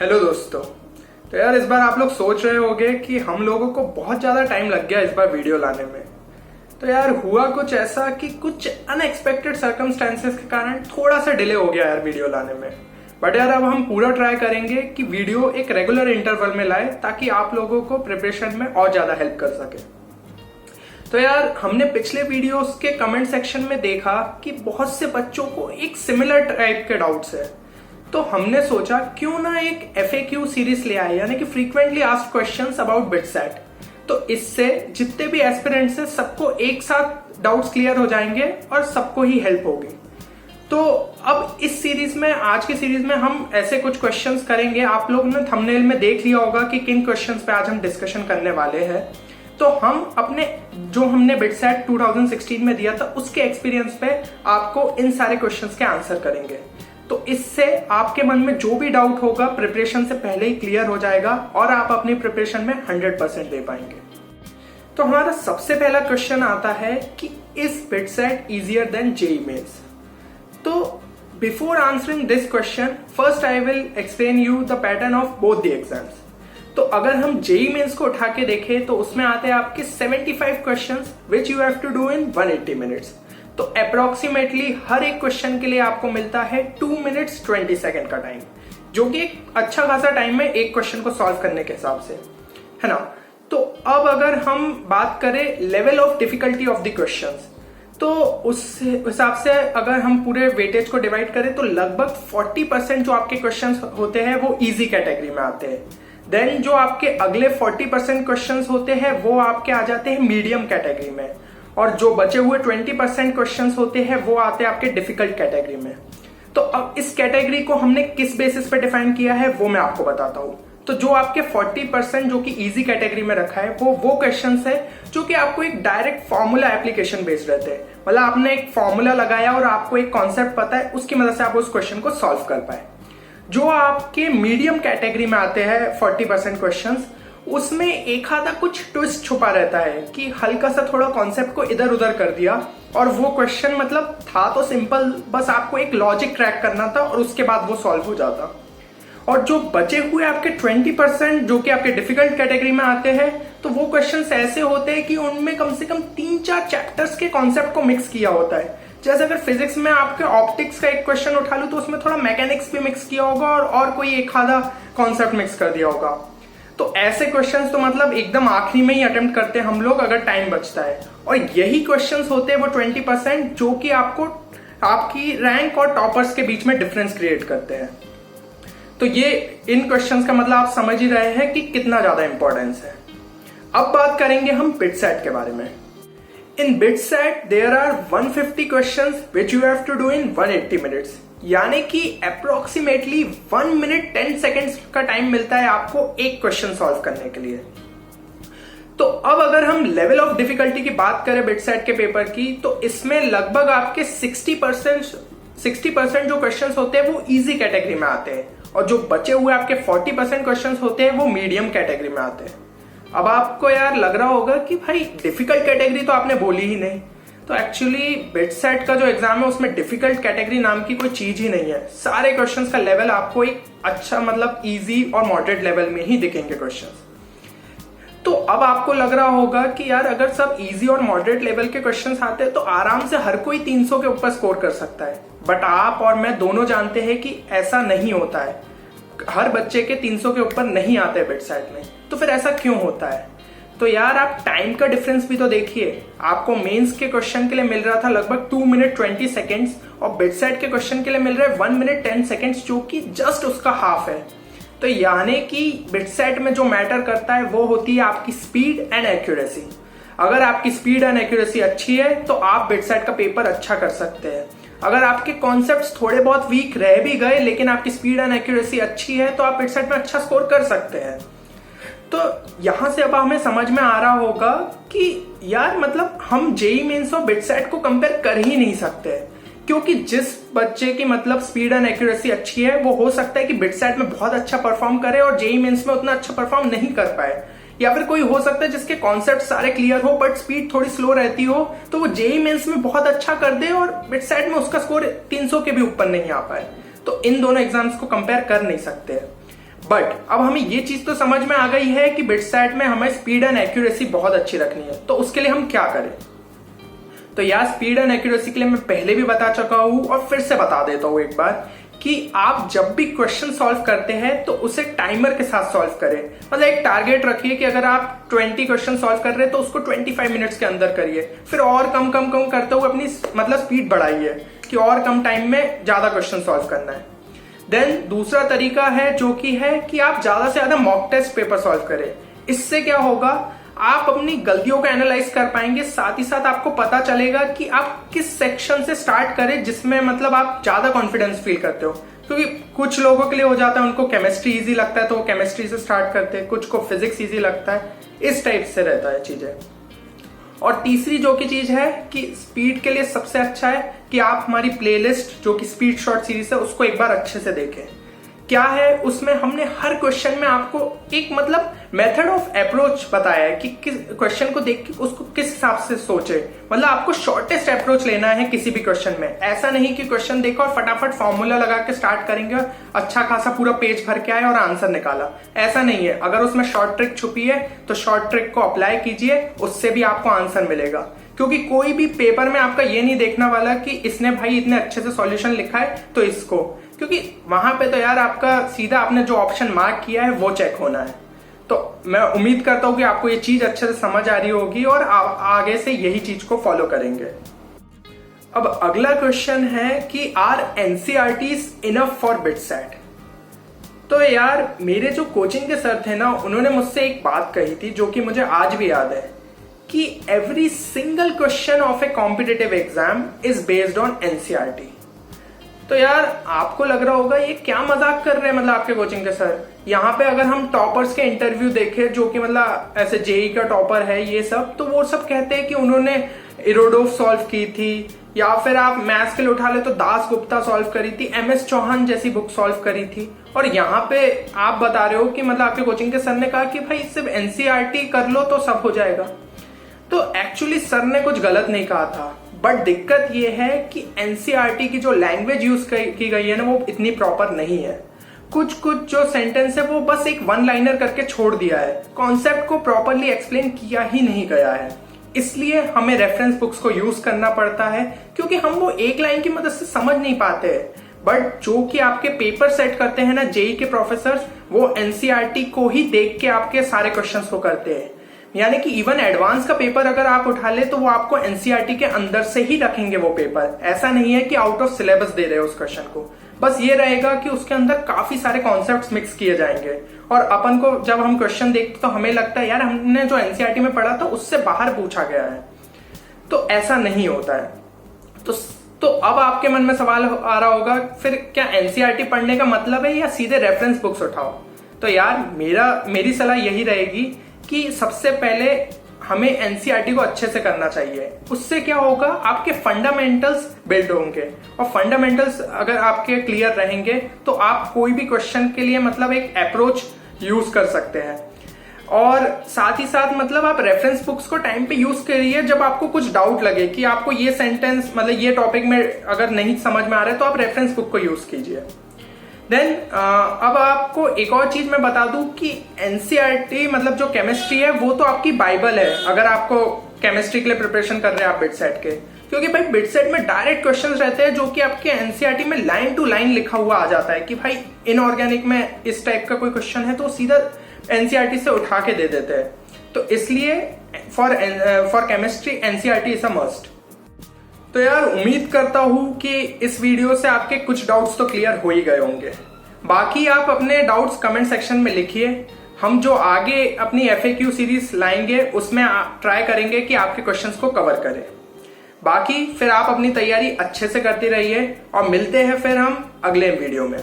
Hello दोस्तों। तो यार इस बार आप लोग सोच रहे होंगे कि हम लोगों को बहुत ज़्यादा टाइम लग गया इस बार वीडियो लाने में। तो यार हुआ कुछ ऐसा कि कुछ अनएक्सपेक्टेड सर्कमस्टेंसेस के कारण थोड़ा सा डिले हो गया यार वीडियो लाने में। बट यार अब हम पूरा ट्राई करेंगे कि वीडियो एक रेगुलर इंटरवल में लाए ताकि आप लोगों को प्रिपरेशन में और ज़्यादा हेल्प कर सके। तो यार हमने पिछले वीडियोस के कमेंट सेक्शन में देखा कि बहुत से बच्चों को एक सिमिलर टाइप के डाउट्स है। तो हमने सोचा क्यों ना एक FAQ सीरीज ले आए, यानी कि frequently asked questions about BITSAT. तो इससे जितने भी एस्पिरेंट्स हैं सबको एक साथ डाउट्स क्लियर हो जाएंगे और सबको ही हेल्प होगी। तो अब इस सीरीज में, आज की सीरीज में हम ऐसे कुछ क्वेश्चंस करेंगे। आप लोग ने थंबनेल में देख लिया होगा कि किन क्वेश्चंस पे आज हम डिस्कशन करने वाले हैं। तो हम अपने जो हमने बिटसेट 2016 में दिया था उसके एक्सपीरियंस पे आपको इन सारे क्वेश्चंस के आंसर करेंगे। तो इससे आपके मन में जो भी डाउट होगा प्रिपरेशन से पहले ही क्लियर हो जाएगा और आप अपनी प्रिपरेशन में 100% दे पाएंगे। तो हमारा सबसे पहला क्वेश्चन आता है कि is BITSAT easier than JEE Mains. तो before answering this question, first I will explain you the pattern of both the exams. तो अगर हम जेईई मेंस को उठा के देखें तो उसमें आते हैं आपके 75 questions which you have to do in 180 minutes. तो अप्रोक्सीमेटली हर एक क्वेश्चन के लिए आपको मिलता है 2 मिनट्स 20 सेकेंड का टाइम, जो कि एक अच्छा खासा टाइम है एक क्वेश्चन को सॉल्व करने के हिसाब से, है ना। तो अब अगर हम बात करें level of difficulty of the questions, तो उस हिसाब से अगर हम पूरे वेटेज को डिवाइड करें तो लगभग 40% जो आपके क्वेश्चंस होते हैं वो इजी कैटेगरी में आते हैं। देन जो आपके अगले 40% क्वेश्चंस होते हैं वो आपके आ जाते हैं मीडियम कैटेगरी में, और जो बचे हुए 20% क्वेश्चंस होते हैं वो आते हैं आपके डिफिकल्ट कैटेगरी में। तो अब इस कैटेगरी को हमने किस बेसिस पे डिफाइन किया है वो मैं आपको बताता हूं। तो जो आपके 40% जो कि इजी कैटेगरी में रखा है वो क्वेश्चंस है जो कि आपको एक डायरेक्ट फॉर्मूला एप्लीकेशन बेस्ड रहते हैं। मतलब आपने एक फॉर्मूला लगाया और आपको एक कॉन्सेप्ट पता है, उसकी मदद से आप उस क्वेश्चन को सॉल्व कर पाए। जो आपके मीडियम कैटेगरी में आते हैं 40% क्वेश्चंस, उसमें एक आधा कुछ ट्विस्ट छुपा रहता है कि हल्का सा थोड़ा कॉन्सेप्ट को इधर उधर कर दिया, और वो क्वेश्चन मतलब था तो सिंपल, बस आपको एक लॉजिक क्रैक करना था और उसके बाद वो सॉल्व हो जाता। और जो बचे हुए आपके 20% जो कि आपके डिफिकल्ट कैटेगरी में आते हैं, तो वो क्वेश्चंस ऐसे होते हैं कि उनमें कम से कम 3-4 चैप्टर्स के कॉन्सेप्ट को मिक्स किया होता है। जैसे अगर फिजिक्स में आपके ऑप्टिक्स का एक क्वेश्चन उठा लूं तो उसमें थोड़ा मैकेनिक्स भी मिक्स किया होगा और कोई एक आधा कॉन्सेप्ट मिक्स कर दिया होगा। तो ऐसे क्वेश्चंस तो मतलब एकदम आखिरी में ही अटेम्प्ट करते हैं हम लोग अगर टाइम बचता है, और यही क्वेश्चंस होते हैं वो 20% जो कि आपको आपकी रैंक और टॉपर्स के बीच में डिफरेंस क्रिएट करते हैं। तो ये इन क्वेश्चंस का मतलब आप समझ ही रहे हैं कि कितना ज्यादा इंपॉर्टेंस है। अब बात करेंगे हम बिटसेट के बारे में। In BITSAT there are 150 questions which you have to do in 180 minutes, यानी कि अप्रोक्सीमेटली 1 मिनट 10 सेकेंड्स का टाइम मिलता है आपको एक क्वेश्चन सॉल्व करने के लिए। तो अब अगर हम लेवल ऑफ डिफिकल्टी की बात करें बिटसेट के पेपर की, तो इसमें लगभग आपके 60% जो क्वेश्चंस होते हैं वो इजी कैटेगरी में आते हैं, और जो बचे हुए आपके 40% क्वेश्चंस होते हैं वो मीडियम कैटेगरी में आते हैं। अब आपको यार लग रहा होगा कि भाई डिफिकल्ट कैटेगरी तो आपने बोली ही नहीं। तो एक्चुअली बिटसेट का जो एग्जाम है उसमें डिफिकल्ट कैटेगरी नाम की कोई चीज ही नहीं है। सारे क्वेश्चंस का लेवल आपको एक अच्छा मतलब इजी और मॉडरेट लेवल में ही दिखेंगे क्वेश्चंस। तो अब आपको लग रहा होगा कि यार अगर सब इजी और मॉडरेट लेवल के क्वेश्चंस आते हैं तो आराम से हर कोई 300 के ऊपर स्कोर कर सकता है। बट आप और मैं दोनों जानते हैं कि ऐसा नहीं होता है। हर बच्चे के 300 के ऊपर नहीं आते बिटसेट में। तो फिर ऐसा क्यों होता है? तो यार आप टाइम का डिफरेंस भी तो देखिए। आपको मेंस के क्वेश्चन के लिए मिल रहा था लगभग 2 मिनट 20 सेकेंड्स, और बिटसेट के क्वेश्चन के लिए मिल रहा है 1 मिनट 10 सेकेंड्स, जो कि जस्ट उसका हाफ है। तो यानी कि बिटसेट में जो मैटर करता है वो होती है आपकी स्पीड एंड एक्यूरेसी। अगर आपकी स्पीड एंड एक्यूरेसी अच्छी है तो आप बिटसेट का पेपर अच्छा कर सकते हैं। अगर आपके कॉन्सेप्ट्स थोड़े बहुत वीक रह भी गए लेकिन आपकी स्पीड एंड एक्यूरेसी अच्छी है तो आप बिटसेट में अच्छा स्कोर कर सकते हैं। तो यहां से अब हमें समझ में आ रहा होगा कि यार मतलब हम जेईई मेंस और बिटसेट को कंपेयर कर ही नहीं सकते, क्योंकि जिस बच्चे की मतलब स्पीड एंड एक्यूरेसी अच्छी है वो हो सकता है कि बिटसेट में बहुत अच्छा परफॉर्म करे और जेईई मेंस में उतना अच्छा परफॉर्म नहीं कर पाए। या फिर कोई हो सकता है जिसके कॉन्सेप्ट सारे क्लियर हो बट स्पीड थोड़ी स्लो रहती हो, तो वो जेईई मेंस में बहुत अच्छा कर दे और बिटसेट में उसका स्कोर 300 के भी ऊपर नहीं आ पाए। तो इन दोनों एग्जाम्स को कंपेयर कर नहीं सकते। बट अब हमें ये चीज तो समझ में आ गई है कि बिटसेट में हमें स्पीड एंड एक्यूरेसी बहुत अच्छी रखनी है, तो उसके लिए हम क्या करें। तो यार स्पीड एंड एक्यूरेसी के लिए मैं पहले भी बता चुका हूं और फिर से बता देता हूं एक बार कि आप जब भी क्वेश्चन सॉल्व करते हैं तो उसे टाइमर के साथ सॉल्व करें। मतलब एक टारगेट रखिए कि अगर आप 20 क्वेश्चन सॉल्व कर रहे हैं तो उसको 25 मिनट्स के अंदर करिए, फिर और कम कम कम करते हुए अपनी मतलब स्पीड बढ़ाइए कि और कम टाइम में ज्यादा क्वेश्चन सॉल्व करना है। देन दूसरा तरीका है जो कि है कि आप ज्यादा से ज्यादा मॉक टेस्ट पेपर सॉल्व करें। इससे क्या होगा, आप अपनी गलतियों को एनालाइज कर पाएंगे, साथ ही साथ आपको पता चलेगा कि आप किस सेक्शन से स्टार्ट करें जिसमें मतलब आप ज्यादा कॉन्फिडेंस फील करते हो। क्योंकि कुछ लोगों के लिए हो जाता है उनको केमिस्ट्री इजी लगता है तो वो केमिस्ट्री से स्टार्ट करते हैं, कुछ को फिजिक्स इजी लगता है, इस टाइप से रहता है चीजें। और तीसरी जो की चीज है कि स्पीड के लिए सबसे अच्छा है कि आप हमारी प्लेलिस्ट जो कि स्पीड शॉर्ट सीरीज है उसको एक बार अच्छे से देखें। क्या है उसमें हमने हर क्वेश्चन में आपको एक मतलब मेथड ऑफ अप्रोच बताया है कि किस क्वेश्चन को देख के उसको किस हिसाब से सोचे। मतलब आपको शॉर्टेस्ट अप्रोच लेना है किसी भी क्वेश्चन में। ऐसा नहीं कि क्वेश्चन देखा और फटाफट फॉर्मूला लगा के स्टार्ट करेंगे और अच्छा खासा पूरा पेज भर के आए और आंसर निकाला, ऐसा नहीं है। अगर उसमें शॉर्ट ट्रिक छुपी है तो शॉर्ट ट्रिक को अप्लाई कीजिए, उससे भी आपको आंसर मिलेगा। क्योंकि कोई भी पेपर में आपका ये नहीं देखने वाला कि इसने भाई इतने अच्छे से सॉल्यूशन लिखा है तो इसको, क्योंकि वहां पे तो यार आपका सीधा आपने जो ऑप्शन मार्क किया है वो चेक होना है। तो मैं उम्मीद करता हूं कि आपको ये चीज अच्छे से समझ आ रही होगी और आगे से यही चीज को फॉलो करेंगे। अब अगला क्वेश्चन है कि are NCERTs enough for BITSAT. तो यार मेरे जो कोचिंग के सर थे ना, उन्होंने मुझसे एक बात कही थी जो कि मुझे आज भी याद है कि every single question of A competitive exam is based on NCERT. तो यार आपको लग रहा होगा ये क्या मजाक कर रहे हैं मतलब आपके कोचिंग के सर। यहाँ पे अगर हम टॉपर्स के इंटरव्यू देखें जो कि मतलब ऐसे जेई का टॉपर है ये सब, तो वो सब कहते हैं कि उन्होंने इरोडोव सॉल्व की थी, या फिर आप मैथ्स के लिए उठा ले तो दास गुप्ता सॉल्व करी थी, MS चौहान जैसी बुक सॉल्व करी थी। और यहाँ पे आप बता रहे हो कि मतलब आपके कोचिंग के सर ने कहा कि भाई सिर्फ एनसीईआरटी कर लो तो सब हो जाएगा। तो एक्चुअली सर ने कुछ गलत नहीं कहा था, बट दिक्कत ये है कि एनसीईआरटी की जो लैंग्वेज यूज की गई है ना वो इतनी प्रॉपर नहीं है। कुछ कुछ जो सेंटेंस है वो बस एक वन लाइनर करके छोड़ दिया है, कॉन्सेप्ट को प्रॉपरली एक्सप्लेन किया ही नहीं गया है। इसलिए हमें रेफरेंस बुक्स को यूज करना पड़ता है क्योंकि हम वो एक लाइन की मदद से समझ नहीं पाते। बट जो कि आपके पेपर सेट करते हैं ना जेई के प्रोफेसर, वो एनसीईआरटी को ही देख के आपके सारे क्वेश्चंस को करते हैं। यानी कि इवन एडवांस का पेपर अगर आप उठा ले तो वो आपको एनसीईआरटी के अंदर से ही रखेंगे वो पेपर। ऐसा नहीं है कि आउट ऑफ सिलेबस दे रहे हो उस क्वेश्चन को, बस ये रहेगा कि उसके अंदर काफी सारे कॉन्सेप्ट्स मिक्स किए जाएंगे और अपन को जब हम क्वेश्चन देखते तो हमें लगता है यार हमने जो एनसीईआरटी में पढ़ा था उससे बाहर पूछा गया है। तो ऐसा नहीं होता है। तो अब आपके मन में सवाल आ रहा होगा फिर क्या एनसीईआरटी पढ़ने का मतलब है या सीधे रेफरेंस बुक्स उठाओ। तो यार मेरी सलाह यही रहेगी कि सबसे पहले हमें एनसीईआरटी को अच्छे से करना चाहिए। उससे क्या होगा, आपके फंडामेंटल्स बिल्ड होंगे और फंडामेंटल्स अगर आपके क्लियर रहेंगे तो आप कोई भी क्वेश्चन के लिए मतलब एक अप्रोच यूज कर सकते हैं। और साथ ही साथ मतलब आप रेफरेंस बुक्स को टाइम पे यूज करिए जब आपको कुछ डाउट लगे कि आपको ये सेंटेंस मतलब ये टॉपिक में अगर नहीं समझ में आ रहा है तो आप रेफरेंस बुक को यूज कीजिए। देन अब आपको एक और चीज मैं बता दूं कि एनसीईआरटी मतलब जो केमिस्ट्री है वो तो आपकी बाइबल है अगर आपको केमिस्ट्री के लिए प्रिपरेशन कर रहे हैं आप बिटसेट के, क्योंकि भाई बिटसेट में डायरेक्ट क्वेश्चंस रहते हैं जो कि आपके एनसीईआरटी में लाइन टू लाइन लिखा हुआ आ जाता है कि भाई इनऑर्गेनिक में इस टाइप का कोई क्वेश्चन है तो सीधा एनसीईआरटी से उठा के दे देते हैं। तो इसलिए for chemistry NCERT is a must. तो यार उम्मीद करता हूं कि इस वीडियो से आपके कुछ डाउट्स तो क्लियर हो ही गए होंगे। बाकी आप अपने डाउट्स कमेंट सेक्शन में लिखिए। हम जो आगे अपनी FAQ सीरीज लाएंगे उसमें ट्राई करेंगे कि आपके क्वेश्चंस को कवर करें। बाकी फिर आप अपनी तैयारी अच्छे से करते रहिए और मिलते हैं फिर हम अगले वीडियो में।